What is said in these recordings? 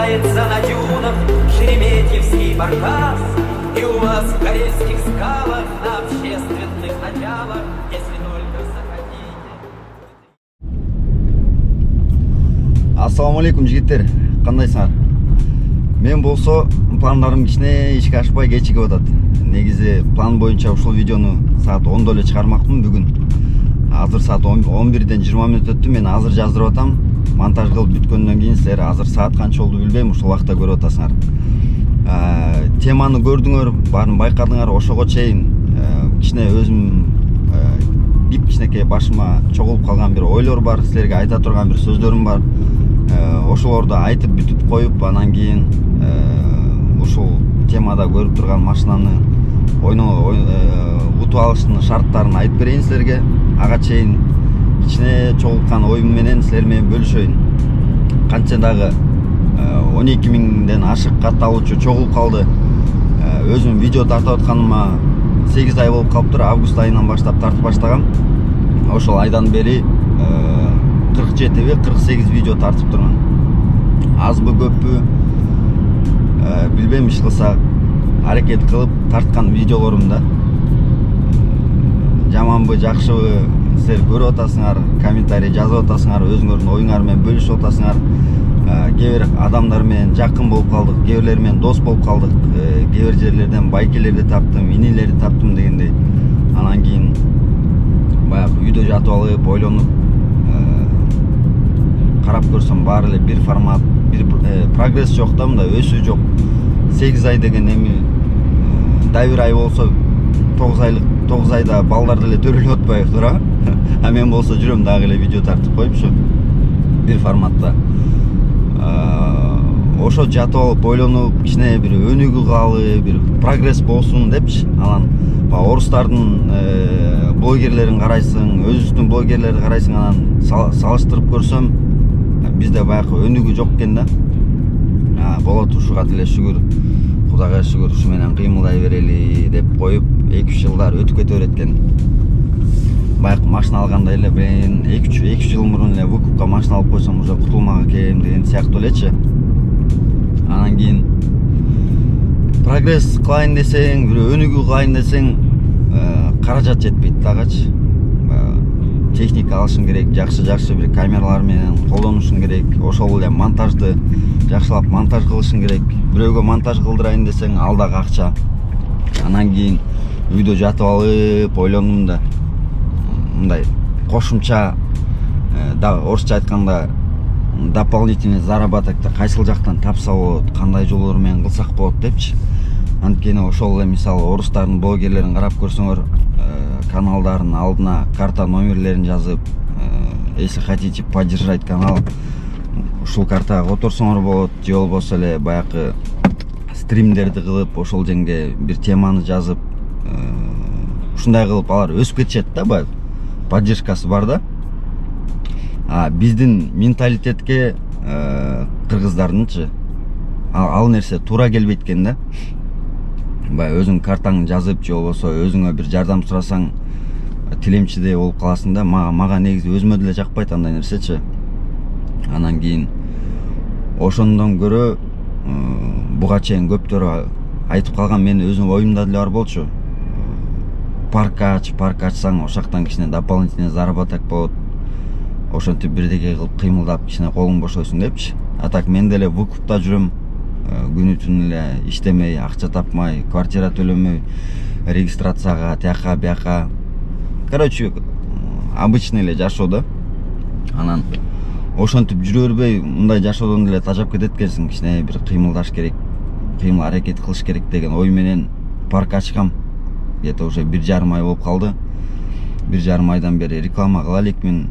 купается на дюнах Шереметьевский баркас. И у вас в Карельских скалах на общественных началах, если только захотите. Ассаламу алейкум жигиттер, кандайсыңар? Мен болсо пландарым кичине ишке ашпай кечигип атат. Негизи план боюнча ушул видеону саат 10:00 эле чыгармакмын бүгүн. Азыр саат 11:20 мүнөт өттү. Мен азыр жаздырып атам. Монтаж кылып бүткөндөн кийин силер азыр саат канча болду билбейм, ушул убакта көрүп атасыңар. Теманы көрдүңөр, баарын байкадыңар, ошого чейин кичине өзүм бип кичинекей башыма чогулуп калган бир ойлор бар, силерге айта турган бир сөздөрүм бар. Ошолорду айтып бүтүп коюп, анан кийин ушул темада көрүп турган машинаны утуп алыштын шарттарын айтып берейин силерге. Ага чейин кичине чогулткан оюм менен силер менен бөлүшөйүн. Канча дагы 12 миңден ашык катталуучу чогулуп калды. Өзүм видео тартып атканыма 8 ай болуп калыптыр. Август айынан баштап тартып баштагам. Ошол айдан бери 47 48 видео тартып турмун. Азбы көппү билбейм, иш кылса аракет кылып тарткан видеолорумда. Жаманбы, жакшыбы силер көрүп атасыңар, комментарий жазып атасыңар, өзүңөрдүн оюңар менен бөлүшүп атасыңар. Кээ бир адамдар менен жакын болуп калдык, кээ бирлер менен дос болуп калдык, кээ бир жерлерден байкелерди таптым, инилерди таптым дегендей. Анан кийин баягы үйдө жатып алып, ойлонуп карап көрсөм баары эле бир формат, бир прогресс жок да, мындай өсүү жок. 8 ай деген эми да бир ай болсо 9 айда балдар деле төрөлүп атпайбы, туура? А мен болсо жүрөм дагы эле видео тартып коюпчу бир форматта. Ошо жатып алып ойлонуп, кичине бир өнүгүү кылалы, бир прогресс болсун депчи. Анан орустардын блогерлерин карайсың, өзүбүздүн блогерлерди карайсың, анан салыштырып көрсөм, бизде баягы өнүгүү жок экен да. Болот, ушуга деле шүгүр, Кудайга шүгүр, ушу менен кыймылдай берели деп коюп, 2-3 жылдар өтүп кете берет экен. Баягы машина алганда эле мен 2-3 жыл мурун эле выкупка машина алып койсом уже кутулмак экен деген сыяктуу элечи. Анан кийин прогресс кылайын десең, бир өнүгүү кылайын десең, каражат жетпейт дагычы. Техника алышың керек, жакшы бир камералар менен колдонушуң керек. Ошол эле монтажды жакшылап монтаж кылышың керек. Бирөөгө монтаж кылдырайын десең, ал дагы акча. Анан кийин үйдө жатып алып ойлондум да, мындай кошумча, орусча айтканда дополнительный заработокты кайсыл жактан тапса болот, кандай жолдор менен кылсак болот депчи. Анткени ошол эле мисалы орустардын блогерлерин карап көрсөңөр, каналдардын алдына карта номерлерин жазып, если хотите поддержать канал, ушул картага которсоңор болот, же болбосо эле баягы стримдерди кылып, ошол жерге бир теманы жазып, ушундай кылып алар өсүп кетишет да, баягы поддержкасы бар да. Биздин менталитетке кыргыздардынчы ал нерсе туура келбейт экен да. Баягы өзүң картаңды жазып, же болбосо өзүңө бир жардам сурасаң, тилемчидей болуп каласың да. Мага негизи өзүмө деле жакпайт андай нерсечи. Анан кийин ошондон көрө буга чейин көптөр айтып калган, менин өзүм оюмда деле бар болчу. Парк ачсаң, ошактан кичине дополнительный заработок болот. Ошентип бирдеке кылып кыймылдап кичине колуң бошойсуң депчи. А так мен деле выкупта жүрөм. Күнү түн эле иштемей, акча тапмай, квартира төлөмөй, регистрацияга, тияка, бияка. Короче, обычный эле жашоо да. Анан ошентип жүрө бербей, мындай жашоодон деле тажап кетет экенсиң, кичине бир кыймылдаш керек, кыймыл аракет кылыш керек деген ой менен парк ачкам. Где-то уже 1,5 ай болуп калды. 1,5 айдан бери реклама кыла элекмин.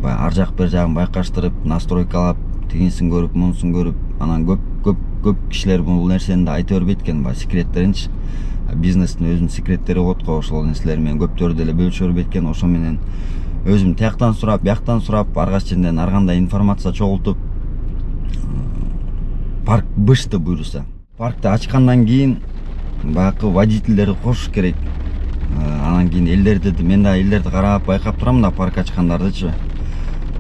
Ар жак бер жагын байкаштырып, настройкалап, тигинсин көрүп, мунусун көрүп, анан көп кишилер бул нерсени да айта бербейт экен, секреттеринчи. Бизнестин өзүнүн секреттери болот го, ошол нерселер менен көптөр деле бөлүшө бербейт экен. Ошо менен өзүм тияктан сурап, бияктан сурап, аргачы жерден ар кандай информация чогултуп, парк бышты буюрса. Паркты ачкандан кийин баягы водительдерди кошуш керек. Анан кийин элдерди, мен да элдерди карап байкап турам да, парк ачкандардычы.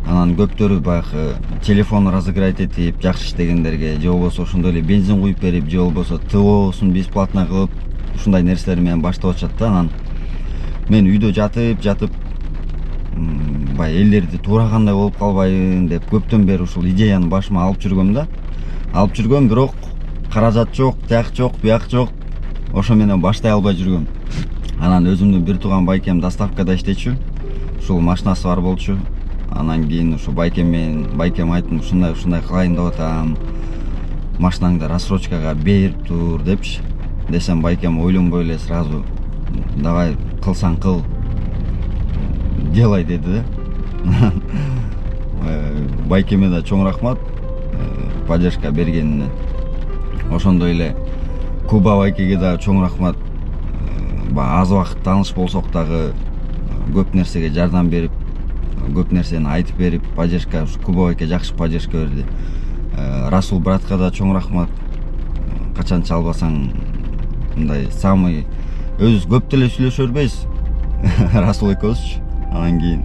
Анан көптөрү баягы телефон разыграть этип жакшы иштегендерге же болбосо ошондой эле бензин куюп берип же болбосо ТОсун бесплатно кылып ушундай нерселер менен баштап атышат да. Анан мен үйдө жатып баягы элдерди туурагандай болуп калбайбын деп көптөн бери ушул идеяны башыма алып жүргөм, бирок каражат жок, тияк жок, бияк жок. Ошо менен баштай албай жүргөм. Анан өзүмдүн бир тууган байкем доставкада иштечү. Ушул машинасы бар болчу. Анан кийин ушу байкем айттым, ушундай кылайын деп атам. Машинаңды рассрочкага берип тур депчи. Десем байкем ойлонбой эле сразу давай кылсаң кыл, делай деди да. Байкеме да чоң рахмат поддержка бергенине. Ошондой эле Куба байкеге да чоң рахмат. Аз убакыт тааныш болсок дагы көп нерсеге жардам берип, көп нерсени айтып берип, поддержка, Куба байке жакшы поддержка берди. Расул братка да чоң рахмат. Качан чалбасаң мындай самый өзүбүз көп деле сүйлөшө бербейбиз. Расул экөөбүзчү. Анан кийин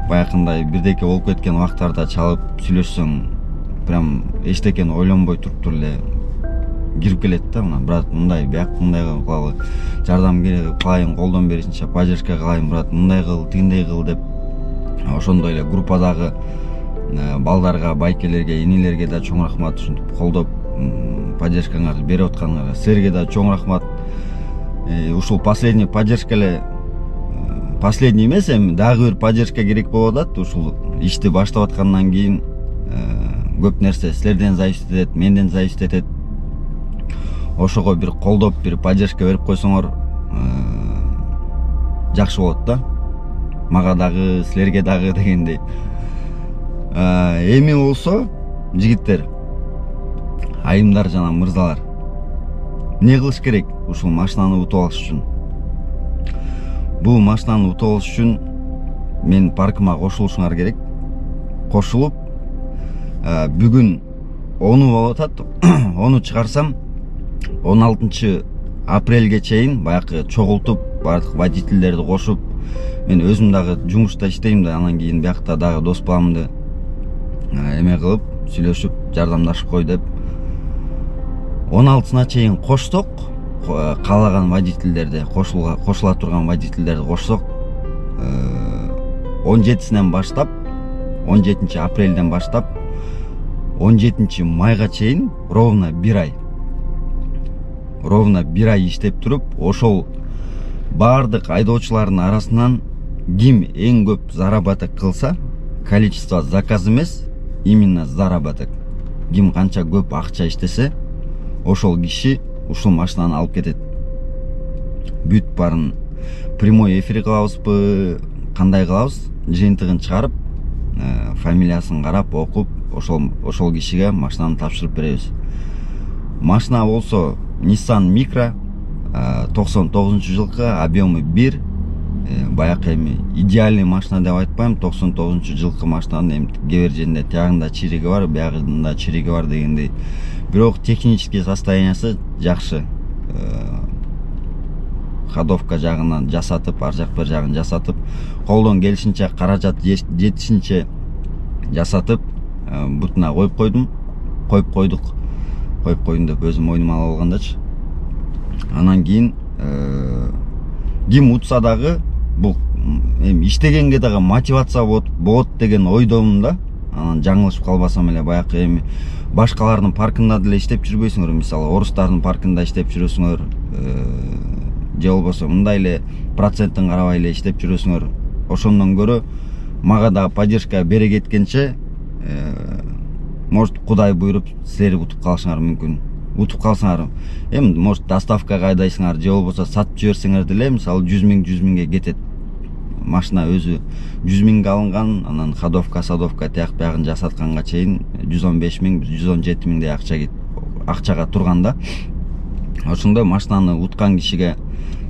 баягындай бирдеке болуп кеткен убактарда чалып сүйлөшсөң, прям эчтекени ойлонбой туруп эле кирип келет да. Мына брат мындай, бияк мындай кылалы, жардам кылайын, колдон беришинче поддержка кылайын брат, мындай кыл, тигиндей кыл деп. Ошондой эле группадагы балдарга, байкелерге, инилерге да чоң рахмат. Ушинтип колдоп поддержкаңарды берип атканыңарга силерге да чоң рахмат. Ушул последний поддержка эле, последний эмес, эми дагы бир поддержка керек болуп атат. Ушул ишти баштап аткандан кийин көп нерсе силерден зависит этет, менден зависит этет. Ошого бир колдоп, бир поддержка берип койсоңор жакшы болот да. Мага дагы, силерге дагы дегендей. Эми болсо жигиттер, айымдар жана мырзалар, эмне кылыш керек ушул машинаны утуп алыш үчүн? Бул машинаны утуп алыш үчүн мен паркыма кошулушуңар керек. Кошулуп, бүгүн 10 болуп атат. 10 чыгарсам 16 апрелге чейин баягы чогултуп, бардык водительдерди кошуп, мен өзүм дагы жумушта иштейм да, анан кийин биякта дагы дос баламды эме кылып, сүйлөшүп, жардамдашып кой деп 16-сына чейин коштук. Каалаган водительдерди, кошула турган водительдерди кошсок, 17-синен баштап, 17 апрелден баштап 17 майга чейин ровно 1 ай иштеп туруп, ошол бардык айдоочулардын арасынан ким эң көп заработок кылса, количество заказ эмес, именно заработок, ким канча көп акча иштесе, ошол киши ушул машинаны алып кетет. Бүт барын прямой эфир кылабызбы, кандай кылабыз, жыйынтыгын чыгарып, фамилиясын карап, окуп, ошол кишиге машинаны тапшырып беребиз. Машина болсо Nissan Micra, 99-жылкы, объемы 1. Баягы эми идеальный машина деп айтпайм, 99-жылкы машинанын эми кээ бир жеринде тиягында чириги бар, биягында чириги бар дегендей. Бирок технический состояниясы жакшы. Ходовка жагынан жасатып, ар жак бир жагын жасатып, колдон келишинче, каражат жетишинче жасатып, бутуна коюп койдум деп өзүм ойнума алып алгандачы. Анан кийин ким утса дагы бул эми иштегенге дагы мотивация болот деген ойдомун да. Анан жаңылышып калбасам эле, баягы эми башкалардын паркында деле иштеп жүрбөйсүңөр, мисалы орустардын паркында иштеп жүрөсүңөр, же болбосо мындай эле процентин карабай эле иштеп жүрөсүңөр. Ошондон көрө мага дагы поддержка бере кеткенче, может Кудай буйруп силер утуп калышыңар мүмкүн. Утуп калсаңар, эми может доставкага айдайсыңар, же болбосо сатып жиберсеңер деле, мисалы 100 миңге кетет. Машина өзү 100 миңге алынган, анан ходовка, тияк биягын жасатканга чейин 115 миң, 117 миңдей акчага турган да. Ошондой машинаны уткан кишиге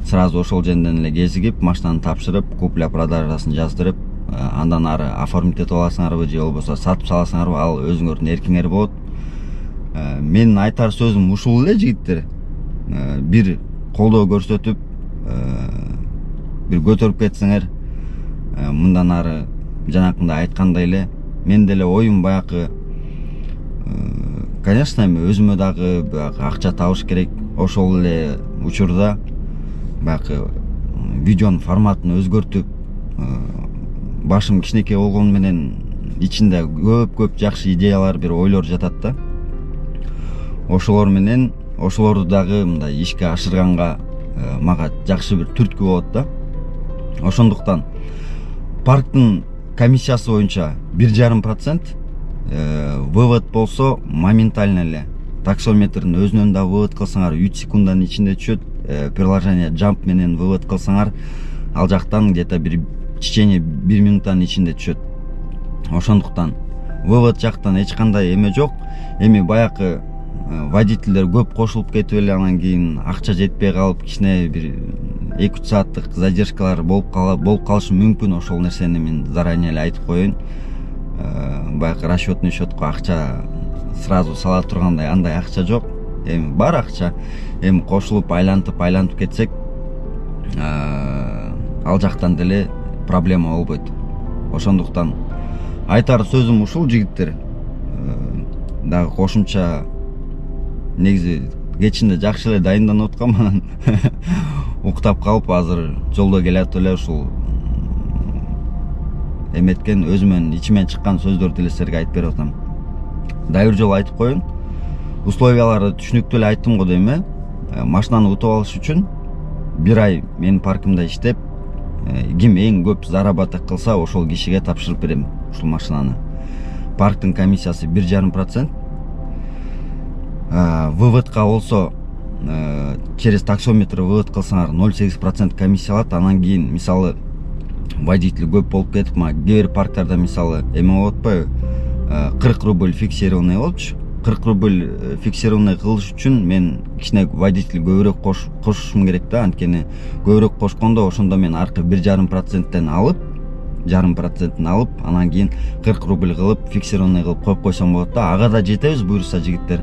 сразу ошол жерден эле кезигип, машинаны тапшырып, купля-продажасын жаздырып, андан ары оформить этип аласыңарбы, же болбосо сатып саласыңарбы, ал өзүңөрдүн эркиңер болот. Менин айтар сөзүм ушул эле жигиттер. Бир колдоо көрсөтүп, бир көтөрүп кетсеңер, мындан ары жанакында айткандай эле мен деле оюм баягы конечно эми өзүмө дагы баягы акча табыш керек. Ошол эле учурда баягы видеонун форматын өзгөртүп башым кичинекей болгону менен ичинде көп жакшы идеялар, бир ойлор жатат да. Ошолор менен ошолорду дагы мындай ишке ашырганга мага жакшы бир түрткү болот да. Ошондуктан парктын комиссиясы боюнча 1,5% вывод болсо моментально эле таксометрдин өзүнөн да вывод кылсаңар 3 секунддун ичинде түшөт. Приложение Jump менен вывод кылсаңар ал жактан где-то бир течение 1 минуттан ичинде түшөт. Ошондуктан вывод жактан эч кандай эме жок. Эми баягы водительдер көп кошулуп кетип эле анан кийин акча жетпей калып кичине бир 2-3 сааттык задержкалар болуп калышы мүмкүн. Ошол нерсени мен заранее эле айтып коеюн. Баягы расчетный счетко акча сразу сала тургандай андай акча жок. Эми бар акча. Эми кошулуп айлантып кетсек ал жактан деле проблема болбойт. Ошондуктан айтар сөзүм ушул жигиттер. Дагы кошумча негизи кечинде жакшы эле дайынданып аткам, анан уктап калып азыр жолдо келатып эле ушул эметкен өзүмөн ичимен чыккан сөздөрдү эле силерге айтып берип атам. Дагы бир жолу айтып коеюн. Условияларды түшүнүктүү эле айттым го дейм э. Машинаны утуп алыш үчүн 1 ай менин паркымда иштеп, ким эң көп заработок кылса ошол кишиге тапшырып берем ушул машинаны. Парктын комиссиясы 1,5%. Выводка болсо через таксометр вывод кылсаңар 0,8% комиссия алат. Анан кийин мисалы водитель көп болуп кетип, кээ бир парктарда мисалы эме болуп атпайбы, 40 рубль фиксированный болчу. 40 рубль фиксированный кылыш үчүн мен кичине водитель көбүрөөк кошушум керек да. Анткени көбүрөөк кошкондо ошондо мен аркы 1,5%тен алып, анан кийин 40 рубль кылып фиксированный кылып коюп койсом болот да. Ага да жетебиз буюрса жигиттер.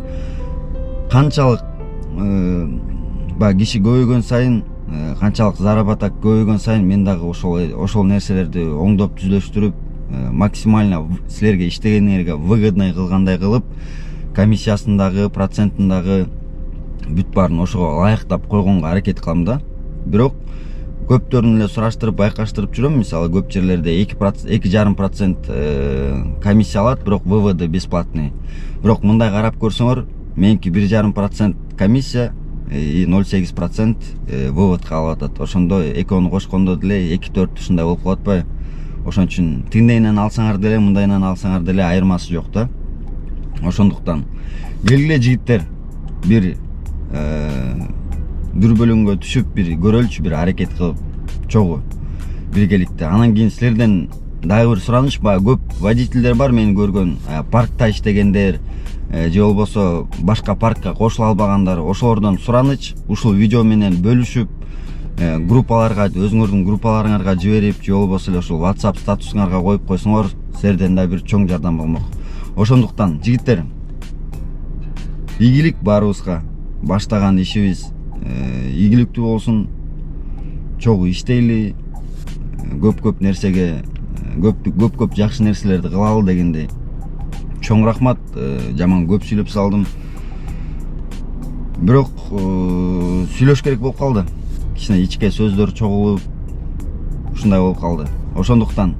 Канчалык киши көбөйгөн сайын, канчалык заработок көбөйгөн сайын мен дагы ошол нерселерди оңдоп түзүлөштүрүп, максимально силерге иштегениңерге выгодный кылгандай кылып, комиссиясындагы, процентиндагы бүт баарын ошого ылайыктап койгонго аракет кылам да. Бирок көптөрүн эле сураштырып, байкаштырып жүрөм. Мисалы көп жерлерде 2,5% комиссия алат, бирок выводы бесплатный. Бирок мындай карап көрсөңөр, меники 1,5% комиссия и 0,8% вывод калып атат. Ошондо экөөнү кошкондо деле 2-4 ушундай болуп калат атпайбы? Ошон үчүн тиңдейинен алсаңар деле, мындайынан алсаңар деле айырмасы жок да. Ошондуктан келгиле жигиттер, бир дүрбөлөңгө түшүп, бир көрөлчү, бир аракет кылып чогуу биргеликте. Анан кийин силерден дагы бир сураныч, көп водительдер бар мен көргөн, паркта иштегендер же болбосо башка паркка кошула албагандар. Ошолордон сураныч, ушул видео менен бөлүшүп, группаларга, өзүңөрдүн группаларыңарга жиберип, же болбосо эле ушул WhatsApp статусуңарга коюп койсоңор, силерден да бир чоң жардам болмок. Ошондуктан жигиттер, ийгилик баарыбызга, баштаган ишибиз ийгиликтүү болсун, чогуу иштейли, көп нерсеге, көп жакшы нерселерди кылалы дегендей. Чоң рахмат, жаман көп сүйлөп салдым. Бирок сүйлөш керек болуп калды. Кичине ичке сөздөр чогулуп, ушундай болуп калды. Ошондуктан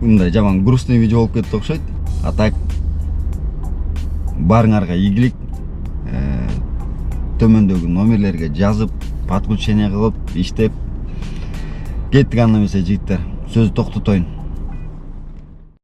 мындай жаман грустный видео болуп кетти окшойт. А так баарыңарга ийгилик, төмөндөгү номерлерге жазып, подключение кылып, иштеп кеттик. Анда эмесе жигиттер, сөздү токтотоюн.